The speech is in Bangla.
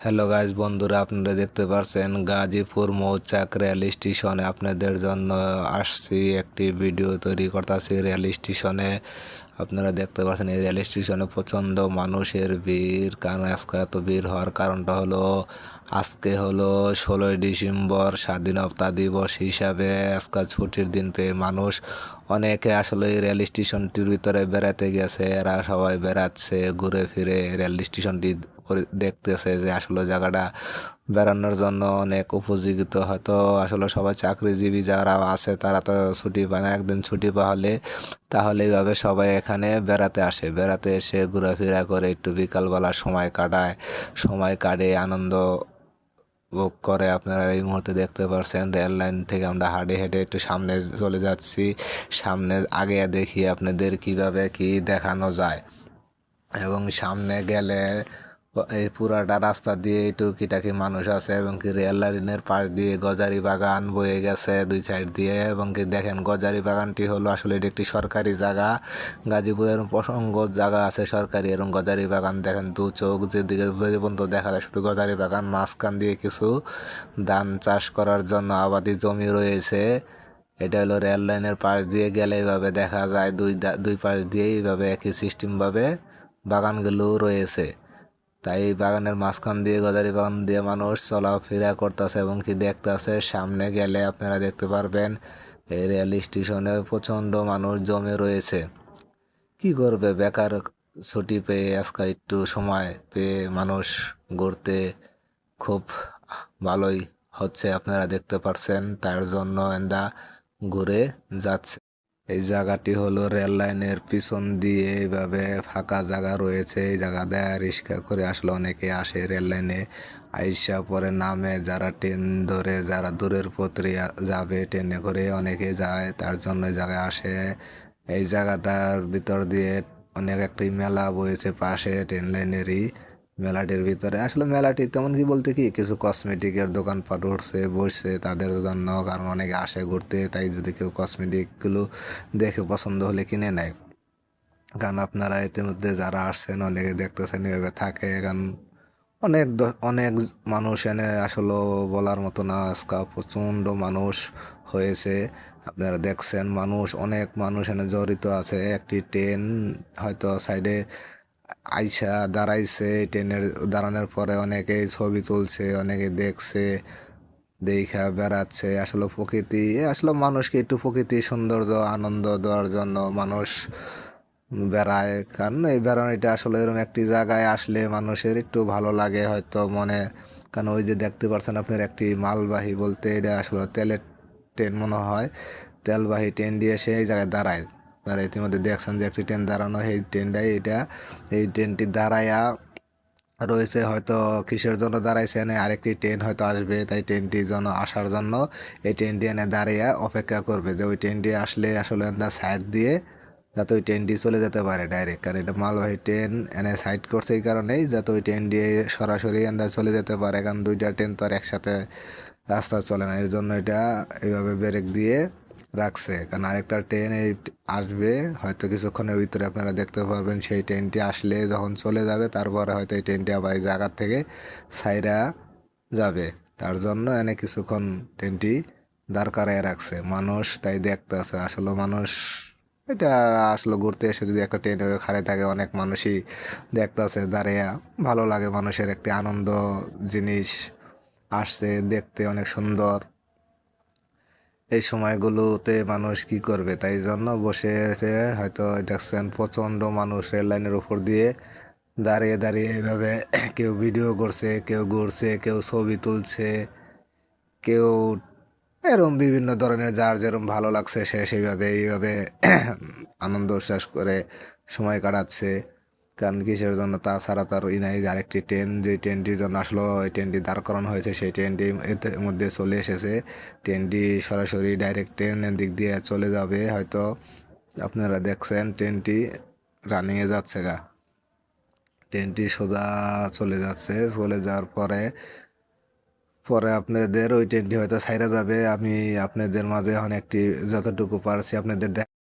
হ্যালো গাইজ বন্ধুরা, আপনারা দেখতে পাচ্ছেন গাজীপুর মৌচাক রেল স্টেশনে আপনাদের জন্য আসছি, একটি ভিডিও তৈরি করতেছি। রেল স্টেশনে আপনারা দেখতে পাচ্ছেন এই রেল স্টেশনে প্রচণ্ড মানুষের ভিড়। কারণ আজকে এত ভিড় হওয়ার কারণটা হলো আজকে হলো 16ই ডিসেম্বর, স্বাধীনতা দিবস হিসাবে আজকে ছুটির দিন পেয়ে মানুষ অনেকে আসলে এই রেল স্টেশনটির ভিতরে বেড়াতে গেছে। এরা সবাই বেড়াচ্ছে, ঘুরে ফিরে রেল স্টেশনটি দেখতেছে যে আসলে জায়গাটা বেড়ানোর জন্য অনেক উপযোগিত। হয়তো আসলে সবাই চাকরিজীবী যারা আছে তারা তো ছুটি পায় না, একদিন ছুটি পাওয়ালে তাহলে এইভাবে সবাই এখানে বেড়াতে আসে। বেড়াতে এসে ঘোরাফেরা করে একটু বিকালবেলা সময় কাটায়, সময় কাটে আনন্দ ভোগ করে। আপনারা এই মুহূর্তে দেখতে পাচ্ছেন রেল লাইন থেকে আমরা হাঁটে হেঁটে একটু সামনে চলে যাচ্ছি। সামনে আগে দেখি আপনাদের কিভাবে কি দেখানো যায়। এবং সামনে গেলে এই পুরাটা রাস্তা দিয়ে টুকিটাকি মানুষ আছে, এবং কি রেল লাইনের পাশ দিয়ে গজারি বাগান বয়ে গেছে দুই সাইড দিয়ে। এবং কি দেখেন গজারি বাগানটি হলো আসলে এটি একটি সরকারি জায়গা। গাজীপুরের অসংখ্য জায়গা আছে সরকারি, এবং গজারি বাগান দেখেন দু চোখ যেদিকে পর্যন্ত দেখা যায় শুধু গজারি বাগান। মাঝখান দিয়ে কিছু ধান চাষ করার জন্য আবাদি জমি রয়েছে। এটা হলো রেল লাইনের পাশ দিয়ে গেলে এইভাবে দেখা যায় দুই পাশ দিয়ে এইভাবে একই সিস্টেমভাবে বাগানগুলো রয়েছে। তাই এই বাগানের মাঝখান দিয়ে গজারি বাগান দিয়ে মানুষ চলাফেরা করতেছে এবং কি দেখতেছে। সামনে গেলে আপনারা দেখতে পারবেন এই রেল স্টেশনে প্রচণ্ড মানুষ জমে রয়েছে। কি করবে, বেকার ছুটি পেয়ে আজকে একটু সময় পেয়ে মানুষ ঘুরতে খুব ভালোই হচ্ছে, আপনারা দেখতে পারছেন। তার জন্য এন্দা ঘুরে যাচ্ছে। এই জায়গাটি হলো রেল লাইনের পিছন দিয়ে এইভাবে ফাঁকা জায়গা রয়েছে। এই জায়গা দিয়ে রিক্সা করে আসলে অনেকে আসে রেল লাইনে, আইসা পরে নামে। যারা ট্রেন ধরে, যারা দূরের পথে যাবে ট্রেনে করে অনেকে যায়, তার জন্য এই জায়গায় আসে। এই জায়গাটার ভিতর দিয়ে অনেক একটি মেলা বয়েছে পাশে ট্রেন লাইনেরই। মেলাটির ভিতরে আসলে মেলাটি তেমন কি বলতে কি কিছু কসমেটিকের দোকানপাট উঠছে বসছে তাদের জন্য, কারণ অনেকে আসে ঘুরতে। তাই যদি কেউ কসমেটিকগুলো দেখে পছন্দ হলে কিনে নেয়। কারণ আপনারা ইতিমধ্যে যারা আসছেন অনেকে দেখতেছেন এভাবে থাকে। কারণ অনেক মানুষ এনে আসলে বলার মতো না, আজকে প্রচণ্ড মানুষ হয়েছে। আপনারা দেখছেন অনেক মানুষ এনে জড়িত আছে। একটি ট্রেন হয়তো সাইডে আইসা দাঁড়াইছে, ট্রেনের দাঁড়ানোর পরে অনেকেই ছবি তুলছে, অনেকে দেখছে, দেখা বেড়াচ্ছে। আসলে প্রকৃতি আসলে মানুষকে একটু প্রকৃতি সৌন্দর্য আনন্দ দেওয়ার জন্য মানুষ বেড়ায়। কারণ এই বেড়ানোটা আসলে এরকম একটি জায়গায় আসলে মানুষের একটু ভালো লাগে হয়তো মনে। কারণ ওই যে দেখতে পাচ্ছেন আপনার একটি মালবাহী বলতে এটা আসলে তেলের ট্রেন মনে হয়। তেলবাহী ট্রেন দিয়ে সে এই জায়গায় দাঁড়ায়। তারা ইতিমধ্যে দেখছেন যে একটি ট্রেন দাঁড়ানো, এই ট্রেনটাই এটা। এই ট্রেনটি দাঁড়ায়া রয়েছে, হয়তো কিসের জন্য দাঁড়াইছে এনে আরেকটি ট্রেন হয়তো আসবে, তাই ট্রেনটির জন্য আসার জন্য এই ট্রেনটি এনে দাঁড়িয়ে অপেক্ষা করবে যে ওই ট্রেনটি আসলে আসলে সাইড দিয়ে যাতে ওই ট্রেনটি চলে যেতে পারে ডাইরেক্ট। কারণ এটা মালবাহী ট্রেন এনে সাইড করছে এই কারণেই যাতে ওই ট্রেন দিয়ে সরাসরি এনে চলে যেতে পারে। কারণ দুইটা ট্রেন তো আর একসাথে রাস্তা চলে না, এর জন্য এটা এইভাবে ব্রেক দিয়ে রাখছে। কারণ আরেকটা ট্রেন এই আসবে হয়তো কিছুক্ষণের ভিতরে, আপনারা দেখতে পারবেন। সেই ট্রেনটি আসলে যখন চলে যাবে তারপরে হয়তো এই ট্রেনটি আবার এই জায়গার থেকে সাইরা যাবে। তার জন্য এনে কিছুক্ষণ ট্রেনটি দাঁড় করায় রাখছে মানুষ, তাই দেখতে আছে। আসলে মানুষ এটা আসলে ঘুরতে এসে যদি একটা ট্রেন খাড়ায় থাকে অনেক মানুষই দেখতে আছে দাঁড়িয়ে। ভালো লাগে, মানুষের একটি আনন্দ জিনিস আসছে দেখতে, অনেক সুন্দর। এই সময়গুলোতে মানুষ কি করবে, তাই জন্য বসে আছে। হয়তো দেখছেন প্রচণ্ড মানুষ রেল লাইনের উপর দিয়ে দাঁড়িয়ে দাঁড়িয়ে এইভাবে কেউ ভিডিও করছে, কেউ ঘুরছে, কেউ ছবি তুলছে, কেউ এরকম বিভিন্ন ধরনের যার যেরকম ভালো লাগছে সে সেইভাবে এইভাবে আনন্দ উল্লাস করে সময় কাটাচ্ছে। কারণ কিসের জন্য, তাছাড়া তার নাই যে আরেকটি ট্রেন, যে ট্রেনটির জন্য আসলে ওই ট্রেনটি দাঁড় করানো হয়েছে সেই ট্রেনটি এর মধ্যে চলে এসেছে। ট্রেনটি সরাসরি ডাইরেক্ট ট্রেনের দিক দিয়ে চলে যাবে হয়তো। আপনারা দেখছেন ট্রেনটি রানিংয়ে যাচ্ছে গা, ট্রেনটি সোজা চলে যাচ্ছে। চলে যাওয়ার পরে পরে আপনাদের ওই ট্রেনটি হয়তো ছাইরা যাবে। আমি আপনাদের মাঝে এখন একটি যতটুকু পারছি আপনাদের